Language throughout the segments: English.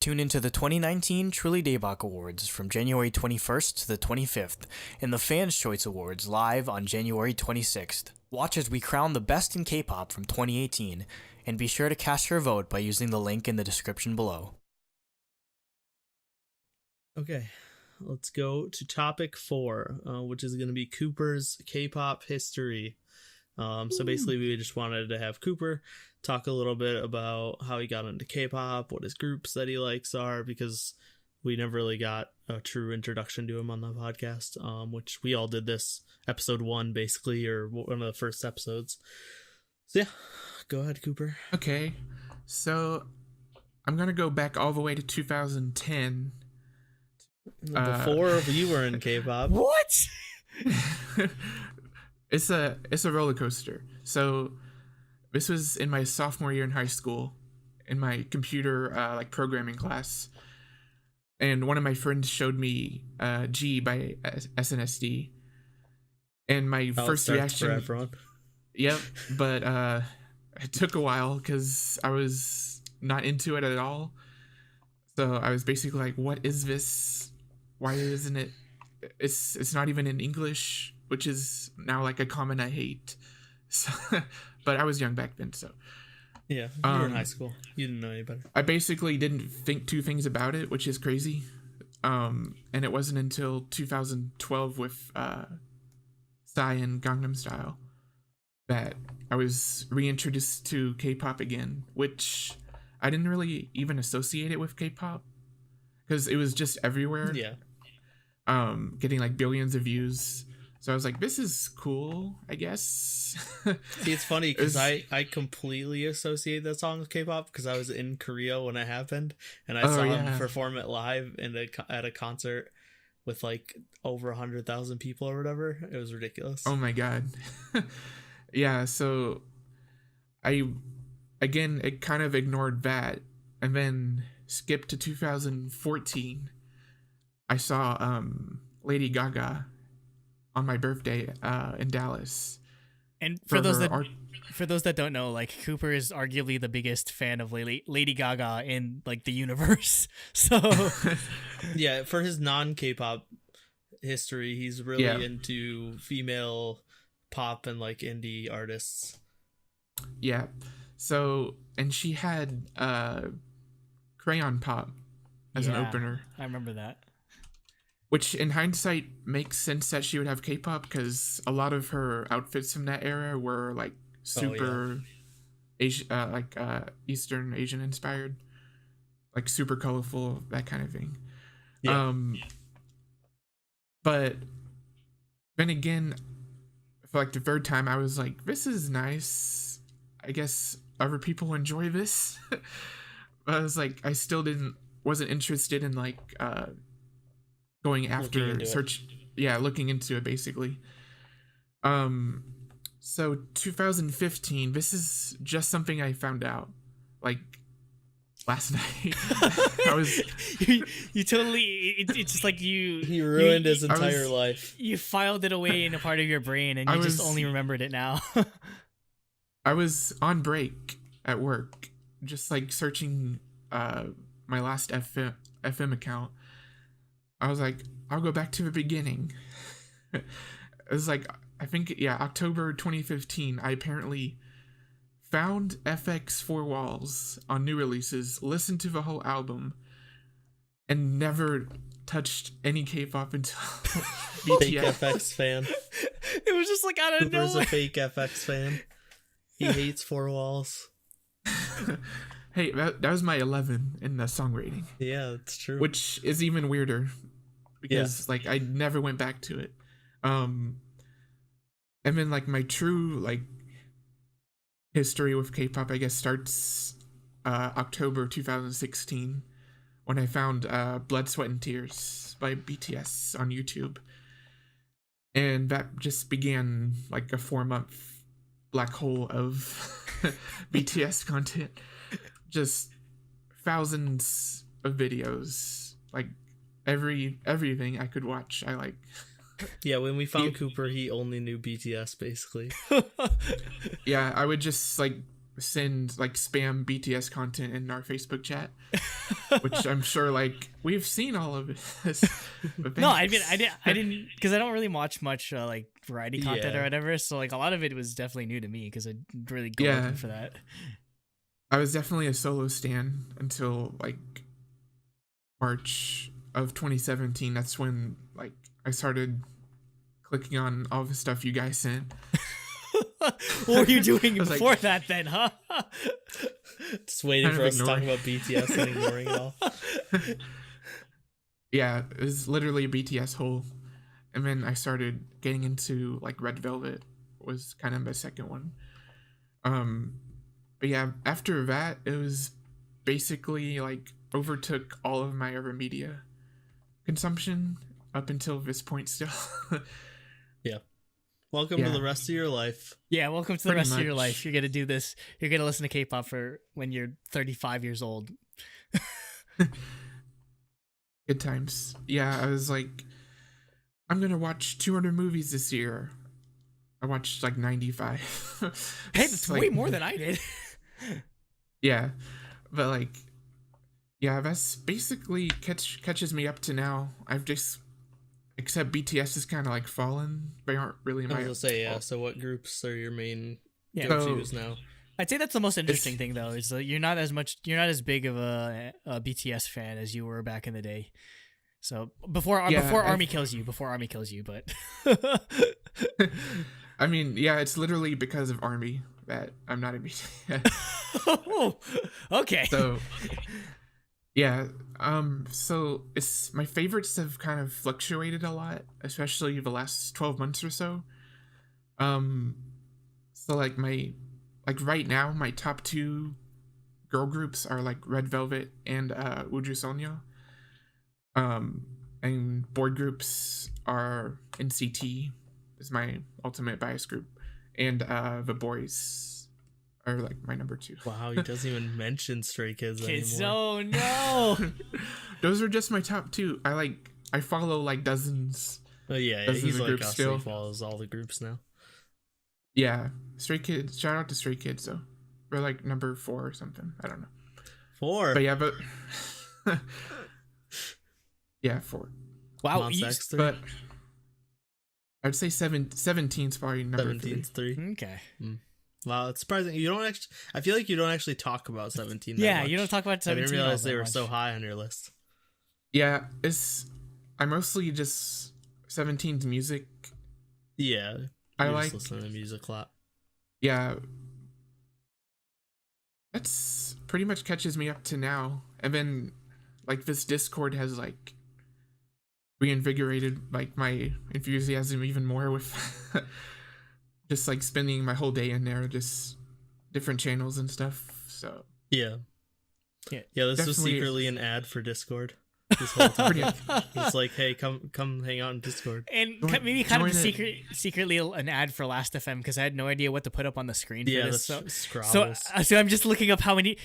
Tune into the 2019 Truly Daebak Awards from January 21st to the 25th and the Fans' Choice Awards live on January 26th. Watch as we crown the best in K-pop from 2018, and be sure to cast your vote by using the link in the description below. Okay, let's go to topic 4, which is going to be Cooper's K-pop history. So basically we just wanted to have Cooper talk a little bit about how he got into K-pop, what his groups that he likes are, because we never really got a true introduction to him on the podcast, which we all did this episode 1 basically, or one of the first episodes. So yeah, go ahead, Cooper. Okay, so I'm gonna go back all the way to 2010. Before you were in K-pop. What? It's a roller coaster. So this was in my sophomore year in high school, in my computer programming class, and one of my friends showed me G by SNSD, and my first reaction. For everyone. Yep, but it took a while because I was not into it at all. So I was basically like, "What is this? Why isn't it? It's not even in English." Which is now like a comment I hate. So, but I was young back then, so. Yeah, you were in high school. You didn't know any better. I basically didn't think two things about it, which is crazy. And it wasn't until 2012 with Psy and Gangnam Style that I was reintroduced to K-pop again, which I didn't really even associate it with K-pop because it was just everywhere. Yeah. Getting like billions of views. So I was like, this is cool, I guess. See, it's funny because I completely associate that song with K-pop because I was in Korea when it happened, and I saw him perform it live at a concert with like over 100,000 people or whatever. It was ridiculous. Oh my god. Yeah, so it kind of ignored that, and then skipped to 2014. I saw Lady Gaga on my birthday in Dallas. And for those that don't know, like, Cooper is arguably the biggest fan of Lady Gaga in like the universe. So yeah, for his non-K-pop history, he's really into female pop and like indie artists. Yeah. So, and she had Crayon Pop as an opener. I remember that. Which, in hindsight, makes sense that she would have K-pop because a lot of her outfits from that era were like super Eastern Asian inspired, like super colorful, that kind of thing. Yeah. But then again, for like the third time, I was like, "This is nice. I guess other people enjoy this." I was like, I still wasn't interested in like. Going after looking into it basically. So 2015, this is just something I found out like last night. I was you totally it's just like he ruined his entire life. You filed it away in a part of your brain and you just only remembered it now. I was on break at work just like searching my last FM account. I was like, I'll go back to the beginning. It was like, I think, October 2015. I apparently found FX Four Walls on new releases, listened to the whole album, and never touched any K-pop until BTS. Fake FX fan. It was just like out of nowhere. Cooper's a fake FX fan. He hates Four Walls. Hey, that was my 11 in the song rating. Yeah, that's true. Which is even weirder because like I never went back to it. And then like my true like history with K-pop, I guess, starts October 2016 when I found Blood, Sweat, and Tears by BTS on YouTube. And that just began like a 4-month black hole of BTS content. Just thousands of videos, like everything I could watch. I like. Yeah, when we found Cooper, he only knew BTS basically. Yeah, I would just like send like spam BTS content in our Facebook chat, which I'm sure like we've seen all of this. But No, I thanks. mean, I didn't, because I don't really watch much like variety content Yeah. or whatever. So like a lot of it was definitely new to me because I didn't really go Yeah. looking for that. I was definitely a solo stan until like March of 2017. That's when like I started clicking on all the stuff you guys sent. What were you doing I was like- before that then, huh? Just waiting Kind for of us to talk ignoring. about BTS and ignoring it all. Yeah, it was literally a BTS hole. And then I started getting into like Red Velvet was kind of my second one. But yeah, after that it was basically like overtook all of my other media consumption up until this point still. Welcome Yeah. to the rest of your life. Yeah, welcome to the Pretty rest of your much. life. You're gonna do this. You're gonna listen to K-pop for when you're 35 years old. Good times. Yeah, I was like, I'm gonna watch 200 movies this year. I watched like 95. Hey, that's way more than I did. Yeah, but like, yeah, that's basically catches me up to now. I've just, except BTS has kind of like fallen. They aren't really I was my. gonna say, yeah. So what groups are your main Yeah. go-tos now? I'd say that's the most interesting thing, though, is that you're not as big of a BTS fan as you were back in the day. So before Army kills you, but I mean, yeah, it's literally because of Army that I'm not a BTS. oh, okay. So, yeah, so it's my favorites have kind of fluctuated a lot, especially the last 12 months or so. So like right now, my top two girl groups are like Red Velvet and Uju Sonyo. And boy groups are NCT is my ultimate bias group, and the boys are like my number two. Wow, he doesn't even mention Stray Kids anymore. Oh no. Those are just my top two. I follow like dozens. Oh yeah, This is he's a like group us. still. He follows all the groups now. Yeah, Stray Kids. Shout out to Stray Kids though. They're like number 4 or something. I don't know. 4. But yeah, but yeah, 4. Wow. Monsta X3. But I'd say 17's probably number 3. 17's 3. Okay. Wow, it's surprising. You don't actually. I feel like you don't actually talk about 17. That Yeah, much. you don't talk about I 17. didn't realize all they that were much. so high on your list. Yeah, I mostly just 17's music. Yeah, I you like. just listen to music a lot. Yeah, that's pretty much catches me up to now. And then like this Discord has like reinvigorated like my enthusiasm even more with just like spending my whole day in there, just different channels and stuff. So Yeah. Yeah. This was Definitely- secretly an ad for Discord. This whole time. Pretty It's like, hey, come hang out in Discord. And Join- maybe kind of join it. secretly an ad for Last FM because I had no idea what to put up on the screen Yeah, for that's this. So Scrabbles. I'm just looking up how many.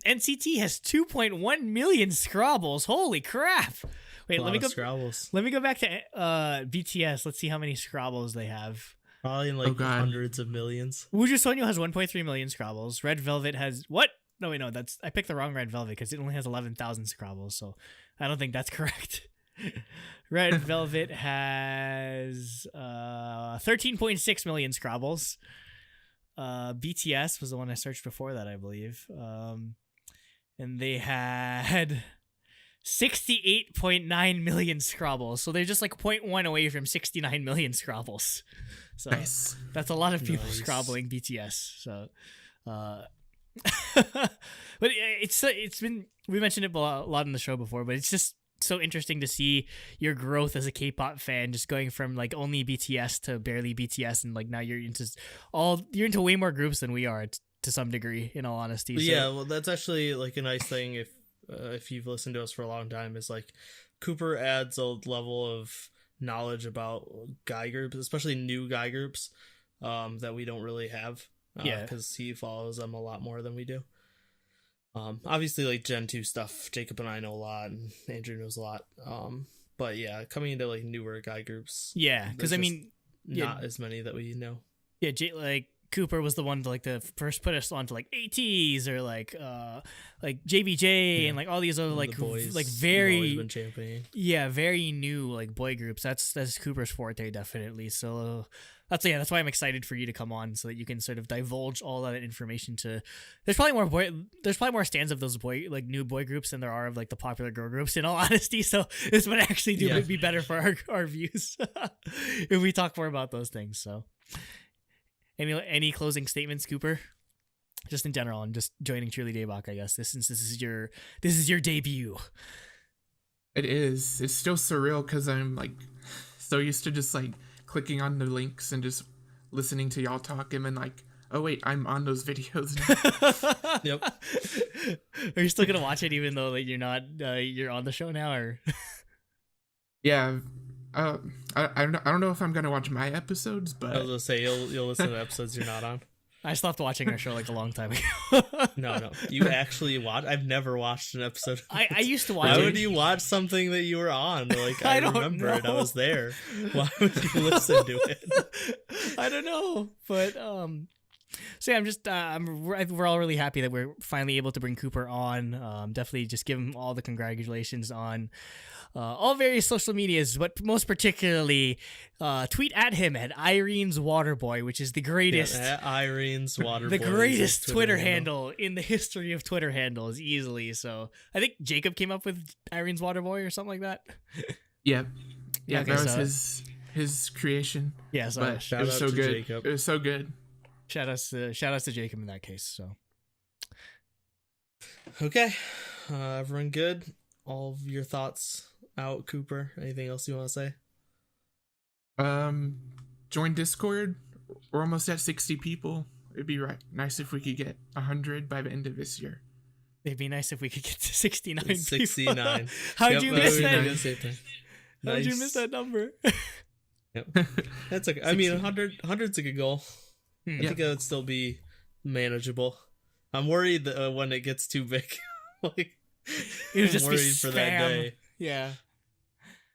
NCT has 2.1 million Scrabbles. Holy crap! Wait, let me go. Scrabbles. Let me go back to BTS. Let's see how many Scrabbles they have. Probably in Oh, like God. hundreds of millions. Wuju Sonyo has 1.3 million Scrabbles. Red Velvet has what? No, wait, no. I picked the wrong Red Velvet because it only has 11,000 Scrabbles. So I don't think that's correct. Red Velvet has 13.6 million Scrabbles. BTS was the one I searched before that, I believe. And they had 68.9 million Scrabbles. So they're just like 0.1 away from 69 million Scrabbles. So nice. that's a lot of people Nice. scrabbling BTS. So, but it's been, we mentioned it a lot in the show before, but it's just so interesting to see your growth as a K-pop fan, just going from like only BTS to barely BTS, and like now you're into way more groups than we are to some degree, in all honesty. So, Yeah, well, that's actually like a nice thing if you've listened to us for a long time. Is like Cooper adds a level of knowledge about guy groups, especially new guy groups, that we don't really have. Yeah. Because he follows them a lot more than we do. Obviously, like Gen 2 stuff, Jacob and I know a lot, and Andrew knows a lot. But yeah, coming into like newer guy groups, yeah, because I there's mean, not as many that we know. yeah, like Cooper was the one to like the first put us on to like ATs or like JBJ and like all these other The like boys like you've very always been championing. very new like boy groups. That's Cooper's forte definitely. So that's why I'm excited for you to come on so that you can sort of divulge all that information to. There's probably more stands of those new boy groups than there are of like the popular girl groups, in all honesty. So this would actually be better for our views if we talk more about those things. So any closing statements, Cooper? Just in general, and just joining Truly Daebak, I guess. Since this is your debut. It is. It's still surreal because I'm like so used to just like clicking on the links and just listening to y'all talk, and then like, oh wait, I'm on those videos now. Yep. Are you still gonna watch it even though like you're not you're on the show now, or? Yeah. I don't know if I'm gonna watch my episodes, but I was gonna say you'll listen to episodes you're not on. I stopped watching our show like a long time ago. No, you actually watch. I've never watched an episode. I used to watch. Why it. would you watch something that you were on? Like I don't remember it. I know. was there. Why would you listen to it? I don't know, but so yeah, I'm just we're all really happy that we're finally able to bring Cooper on. Definitely just give him all the congratulations on all various social medias, but most particularly tweet at him at Irene's Waterboy, which is the greatest Irene's Waterboy, the greatest Twitter handle in the history of Twitter handles, easily. So I think Jacob came up with Irene's Waterboy or something like that. yeah, Okay, that was his creation. Yeah, so But shout it was out so to good. Jacob. It was so good. shout outs to Jacob in that case. So Okay, everyone good? All of your thoughts out, Cooper? Anything else you want to say? Join Discord. We're almost at 60 people. It'd be nice if we could get 100 by the end of this year. it'd be nice if we could get to 69 people. 69. How'd you miss that? How'd you Nice. miss that number? Yep. That's okay. I mean, 100's a good goal. I Yeah. think it would still be manageable. I'm worried that when it gets too big, like It would just I'm be worried for that spam. day. Yeah.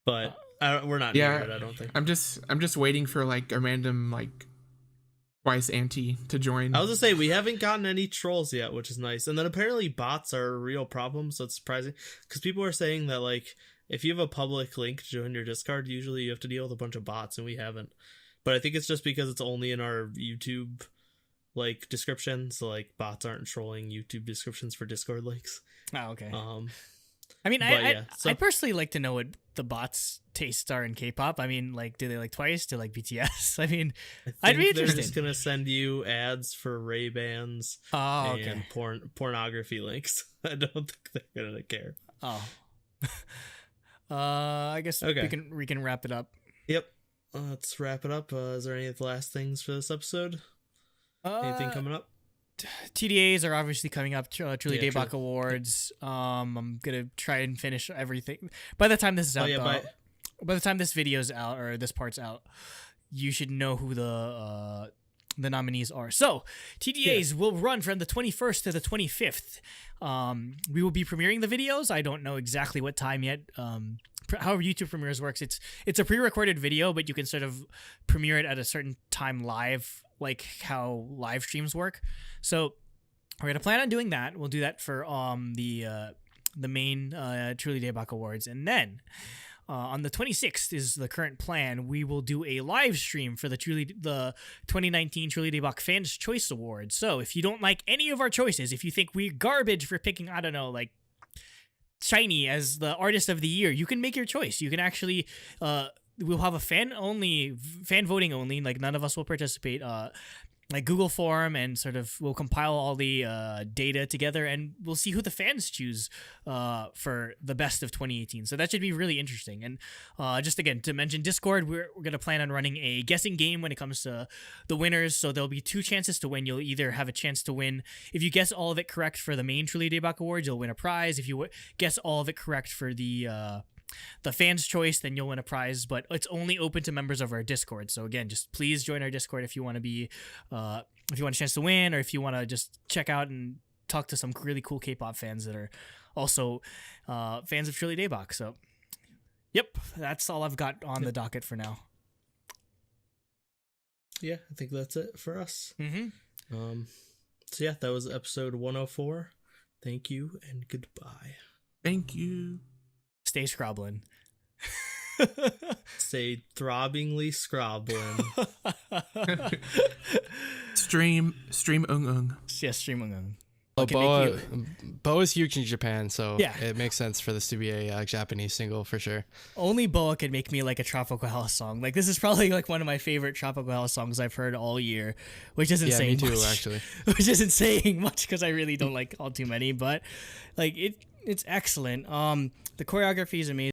But we're not Yeah. near it, I don't think. I'm just waiting for like a random like twice auntie to join. I was gonna say we haven't gotten any trolls yet, which is nice. And then apparently bots are a real problem, so it's surprising because people are saying that like if you have a public link to join your Discord, usually you have to deal with a bunch of bots, and we haven't. But I think it's just because it's only in our YouTube like description, so like bots aren't trolling YouTube descriptions for Discord links. Oh, okay. I mean, so I personally like to know what the bots' tastes are in K-pop. I mean, like, do they like Twice? Do they like BTS? I mean, I'd be they're interested. just gonna send you ads for Ray-Bans Oh, okay. and pornography links. I don't think they're gonna care. Oh. I guess Okay. we can wrap it up. Yep. Let's wrap it up. Is there any last things for this episode? Anything coming up? TDAs are obviously coming up. Truly Yeah, Daebak true. Awards. I'm gonna try and finish everything by the time this is out. By the time this video's out or this part's out, you should know who the nominees are. So TDAs will run from the 21st to the 25th. We will be premiering the videos. I don't know exactly what time yet. However YouTube premieres works, it's a pre-recorded video, but you can sort of premiere it at a certain time live, like how live streams work. So we're gonna plan on doing that. We'll do that for the main Truly Daebak Awards, and then on the 26th is the current plan. We will do a live stream for the 2019 Truly Daebak Fans Choice Awards. So if you don't like any of our choices, if you think we're garbage for picking, I don't know, like Shiny as the artist of the year, you can make your choice. You can actually we'll have a fan voting only, like none of us will participate, like Google form, and sort of we'll compile all the data together, and we'll see who the fans choose for the best of 2018. So that should be really interesting. And just again to mention Discord, we're gonna plan on running a guessing game when it comes to the winners. So there'll be 2 chances to win. You'll either have a chance to win if you guess all of it correct for the main Truly Daebak Awards, you'll win a prize. If you guess all of it correct for the fans choice, then you'll win a prize, but it's only open to members of our Discord. So again, just please join our Discord if you want to be if you want a chance to win, or if you want to just check out and talk to some really cool K-pop fans that are also fans of Truly Daebak. So yep, that's all I've got on the docket for now. Yeah, I think that's it for us. Mm-hmm. So yeah, that was episode 104. Thank you and goodbye. Thank you. Stay scrobbling. Stay throbbingly scrobbling. Stream ung. Yes, streaming. Well, Boa is huge in Japan, so Yeah. it makes sense for this to be a Japanese single for sure. Only Boa could make me like a Tropical House song. Like, this is probably like one of my favorite Tropical House songs I've heard all year, which isn't Yeah, saying me too, much. actually. Which isn't saying much because I really don't like all too many, but like it's excellent. The choreography is amazing.